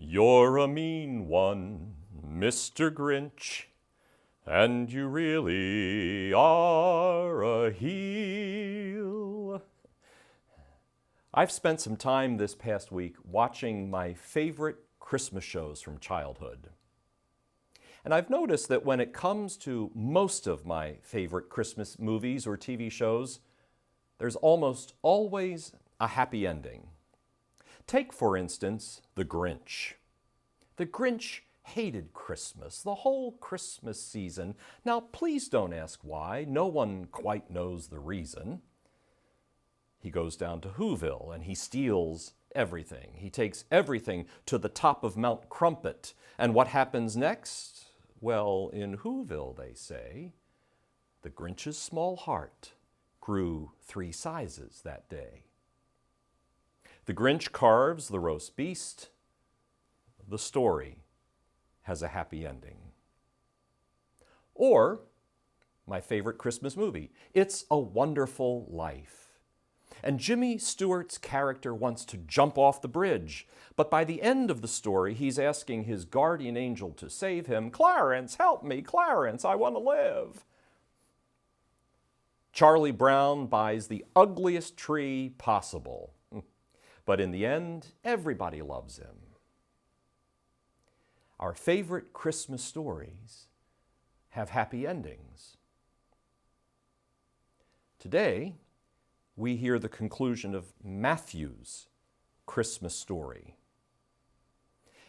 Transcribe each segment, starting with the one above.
You're a mean one, Mr. Grinch, and you really are a heel. I've spent some time this past week watching my favorite Christmas shows from childhood. And I've noticed that when it comes to most of my favorite Christmas movies or TV shows, there's almost always a happy ending. Take, for instance, The Grinch. The Grinch hated Christmas, the whole Christmas season. Now, please don't ask why. No one quite knows the reason. He goes down to Whoville and he steals everything. He takes everything to the top of Mount Crumpet. And what happens next? Well, in Whoville, they say, the Grinch's small heart grew 3 sizes that day. The Grinch carves the roast beast. The story has a happy ending. Or, my favorite Christmas movie, It's a Wonderful Life. And Jimmy Stewart's character wants to jump off the bridge, but by the end of the story, he's asking his guardian angel to save him. Clarence, help me, Clarence, I want to live. Charlie Brown buys the ugliest tree possible. But in the end, everybody loves him. Our favorite Christmas stories have happy endings. Today, we hear the conclusion of Matthew's Christmas story.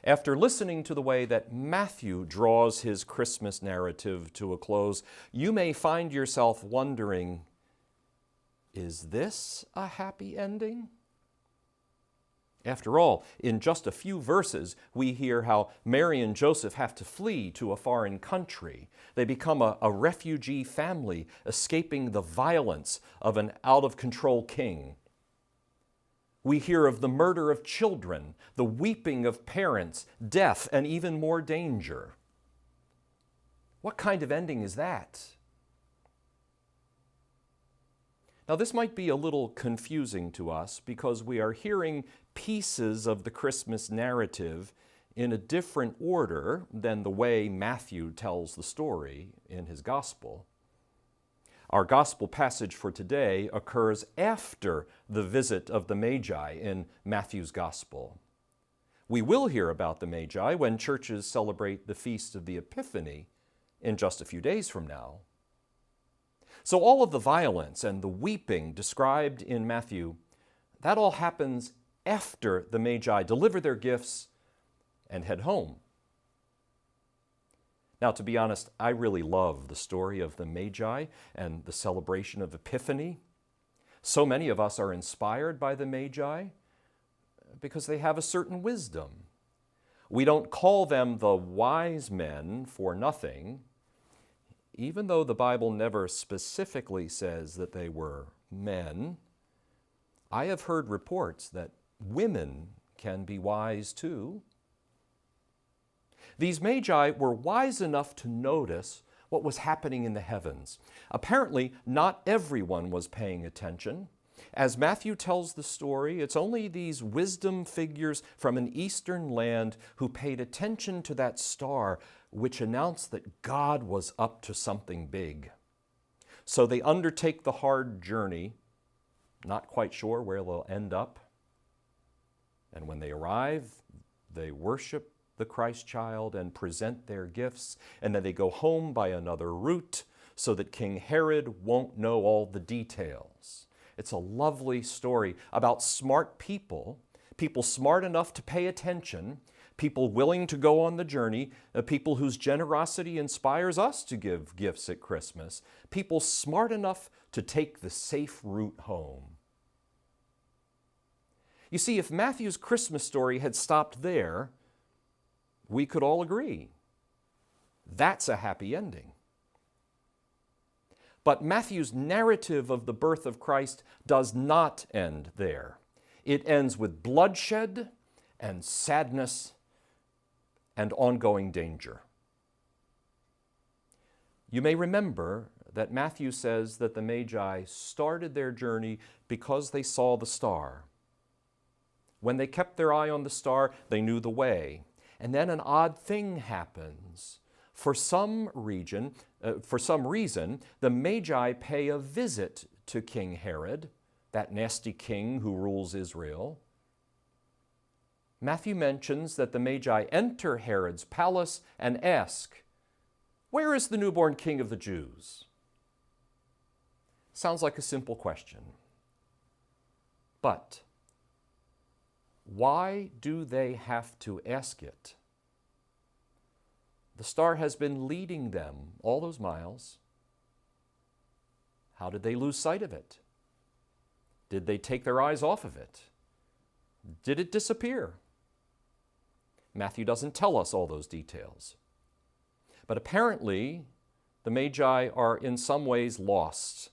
After listening to the way that Matthew draws his Christmas narrative to a close, you may find yourself wondering, is this a happy ending? After all, in just a few verses, we hear how Mary and Joseph have to flee to a foreign country. They become a refugee family, escaping the violence of an out-of-control king. We hear of the murder of children, the weeping of parents, death, and even more danger. What kind of ending is that? Now, this might be a little confusing to us because we are hearing pieces of the Christmas narrative in a different order than the way Matthew tells the story in his gospel. Our gospel passage for today occurs after the visit of the Magi in Matthew's gospel. We will hear about the Magi when churches celebrate the Feast of the Epiphany in just a few days from now. So all of the violence and the weeping described in Matthew, that all happens after the Magi deliver their gifts and head home. Now, to be honest, I really love the story of the Magi and the celebration of Epiphany. So many of us are inspired by the Magi because they have a certain wisdom. We don't call them the wise men for nothing, even though the Bible never specifically says that they were men. I have heard reports that women can be wise too. These Magi were wise enough to notice what was happening in the heavens. Apparently, not everyone was paying attention. As Matthew tells the story, it's only these wisdom figures from an eastern land who paid attention to that star, which announced that God was up to something big. So they undertake the hard journey, not quite sure where they'll end up. And when they arrive, they worship the Christ child and present their gifts, and then they go home by another route so that King Herod won't know all the details. It's a lovely story about smart people, people smart enough to pay attention, people willing to go on the journey, people whose generosity inspires us to give gifts at Christmas, people smart enough to take the safe route home. You see, if Matthew's Christmas story had stopped there, we could all agree that's a happy ending. But Matthew's narrative of the birth of Christ does not end there. It ends with bloodshed and sadness and ongoing danger. You may remember that Matthew says that the Magi started their journey because they saw the star. When they kept their eye on the star, they knew the way. And then an odd thing happens. For some reason, the Magi pay a visit to King Herod, that nasty king who rules Israel. Matthew mentions that the Magi enter Herod's palace and ask, "Where is the newborn king of the Jews?" Sounds like a simple question. But why do they have to ask it? The star has been leading them all those miles. How did they lose sight of it? Did they take their eyes off of it? Did it disappear? Matthew doesn't tell us all those details. But apparently, the Magi are in some ways lost.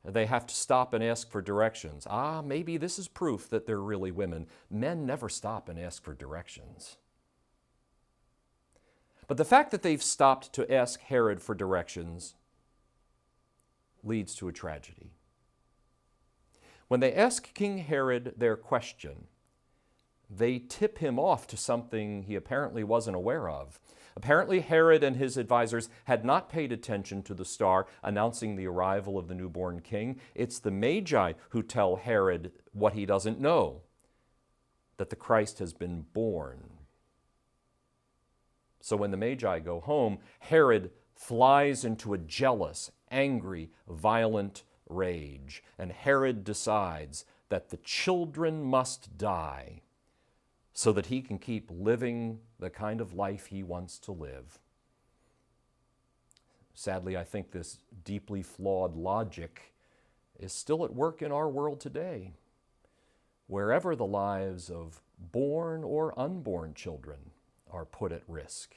They have to stop and ask for directions. Maybe this is proof that they're really women. Men never stop and ask for directions. But the fact that they've stopped to ask Herod for directions leads to a tragedy. When they ask King Herod their question, they tip him off to something he apparently wasn't aware of. Apparently, Herod and his advisors had not paid attention to the star announcing the arrival of the newborn king. It's the Magi who tell Herod what he doesn't know, that the Christ has been born. So when the Magi go home, Herod flies into a jealous, angry, violent rage, and Herod decides that the children must die so that he can keep living the kind of life he wants to live. Sadly, I think this deeply flawed logic is still at work in our world today, wherever the lives of born or unborn children are put at risk.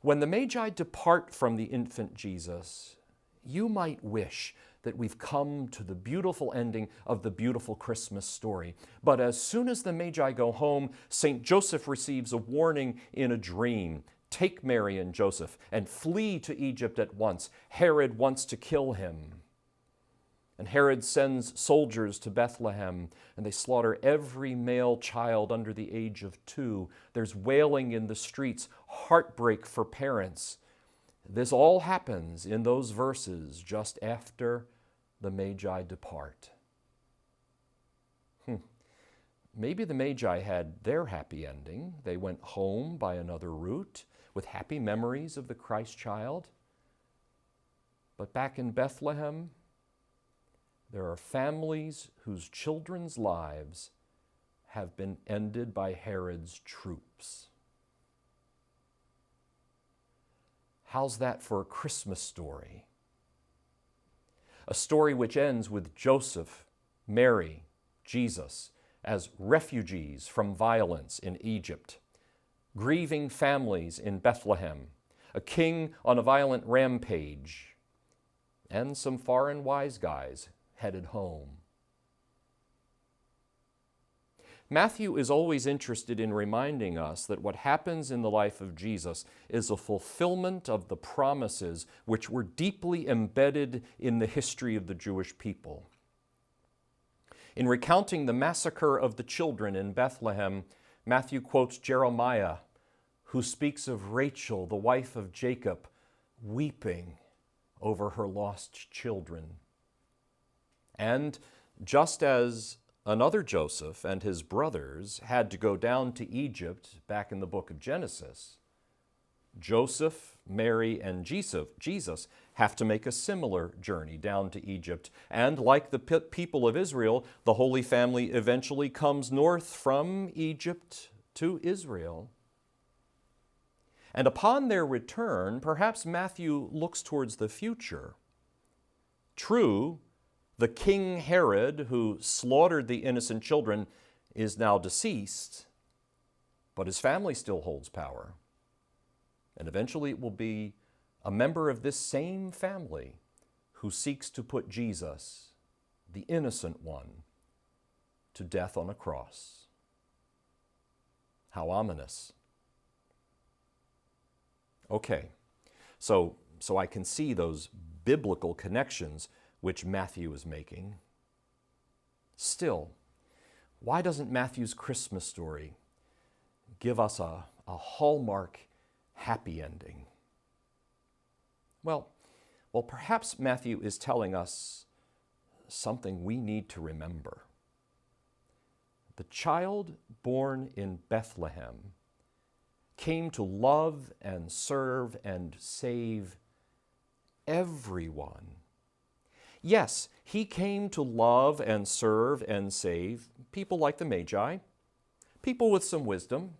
When the Magi depart from the infant Jesus, you might wish that we've come to the beautiful ending of the beautiful Christmas story. But as soon as the Magi go home, St. Joseph receives a warning in a dream. Take Mary and Joseph and flee to Egypt at once. Herod wants to kill him. And Herod sends soldiers to Bethlehem, and they slaughter every male child under the age of 2. There's wailing in the streets, heartbreak for parents. This all happens in those verses just after the Magi depart. Maybe the Magi had their happy ending. They went home by another route with happy memories of the Christ child. But back in Bethlehem, there are families whose children's lives have been ended by Herod's troops. How's that for a Christmas story? A story which ends with Joseph, Mary, Jesus as refugees from violence in Egypt, grieving families in Bethlehem, a king on a violent rampage, and some foreign wise guys headed home. Matthew is always interested in reminding us that what happens in the life of Jesus is a fulfillment of the promises which were deeply embedded in the history of the Jewish people. In recounting the massacre of the children in Bethlehem, Matthew quotes Jeremiah, who speaks of Rachel, the wife of Jacob, weeping over her lost children. And just as another Joseph and his brothers had to go down to Egypt back in the book of Genesis, Joseph, Mary, and Jesus have to make a similar journey down to Egypt. And like the people of Israel, the Holy Family eventually comes north from Egypt to Israel. And upon their return, perhaps Matthew looks towards the future. True, the King Herod, who slaughtered the innocent children, is now deceased, but his family still holds power. And eventually it will be a member of this same family who seeks to put Jesus, the innocent one, to death on a cross. How ominous. Okay, so I can see those biblical connections which Matthew is making. Still, Why doesn't Matthew's Christmas story give us a hallmark happy ending? Well, perhaps Matthew is telling us something we need to remember. The child born in Bethlehem came to love and serve and save everyone. Yes, he came to love and serve and save people like the Magi, people with some wisdom,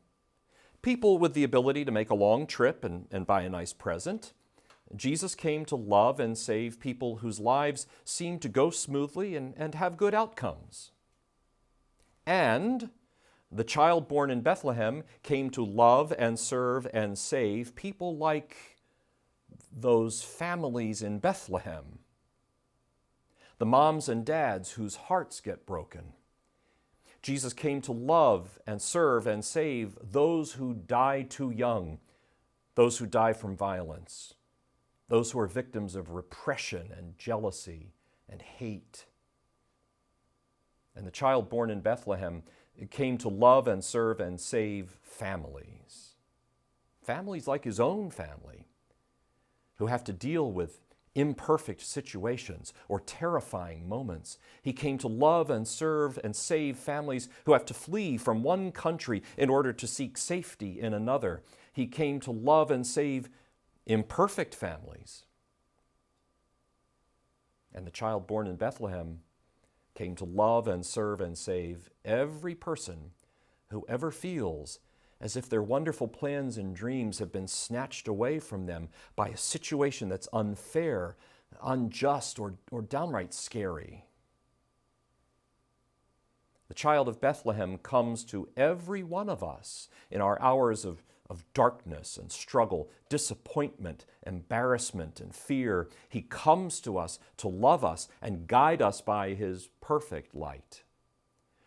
people with the ability to make a long trip and buy a nice present. Jesus came to love and save people whose lives seem to go smoothly and have good outcomes. And the child born in Bethlehem came to love and serve and save people like those families in Bethlehem. The moms and dads whose hearts get broken. Jesus came to love and serve and save those who die too young, those who die from violence, those who are victims of repression and jealousy and hate. And the child born in Bethlehem came to love and serve and save families. Families like his own family, who have to deal with imperfect situations or terrifying moments. He came to love and serve and save families who have to flee from one country in order to seek safety in another. He came to love and save imperfect families. And the child born in Bethlehem came to love and serve and save every person who ever feels as if their wonderful plans and dreams have been snatched away from them by a situation that's unfair, unjust, or downright scary. The child of Bethlehem comes to every one of us in our hours of darkness and struggle, disappointment, embarrassment, and fear. He comes to us to love us and guide us by his perfect light,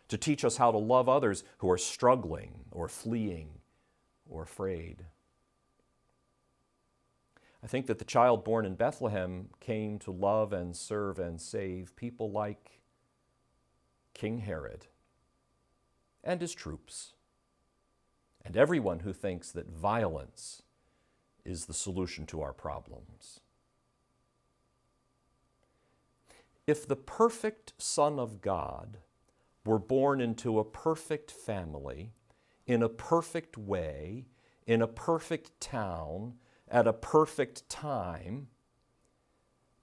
to teach us how to love others who are struggling or fleeing or afraid. I think that the child born in Bethlehem came to love and serve and save people like King Herod and his troops, and everyone who thinks that violence is the solution to our problems. If the perfect Son of God were born into a perfect family, in a perfect way, in a perfect town, at a perfect time,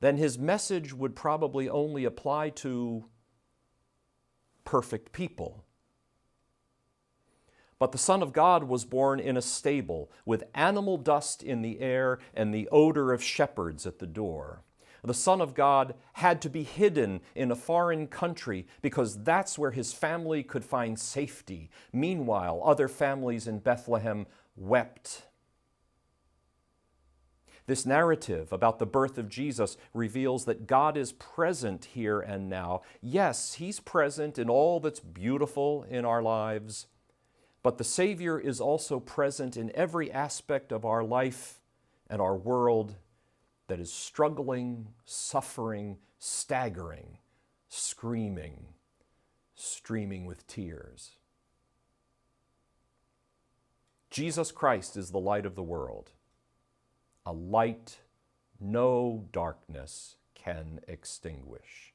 then his message would probably only apply to perfect people. But the Son of God was born in a stable with animal dust in the air and the odor of shepherds at the door. The Son of God had to be hidden in a foreign country because that's where his family could find safety. Meanwhile, other families in Bethlehem wept. This narrative about the birth of Jesus reveals that God is present here and now. Yes, he's present in all that's beautiful in our lives, but the Savior is also present in every aspect of our life and our world that is struggling, suffering, staggering, screaming, streaming with tears. Jesus Christ is the light of the world, a light no darkness can extinguish.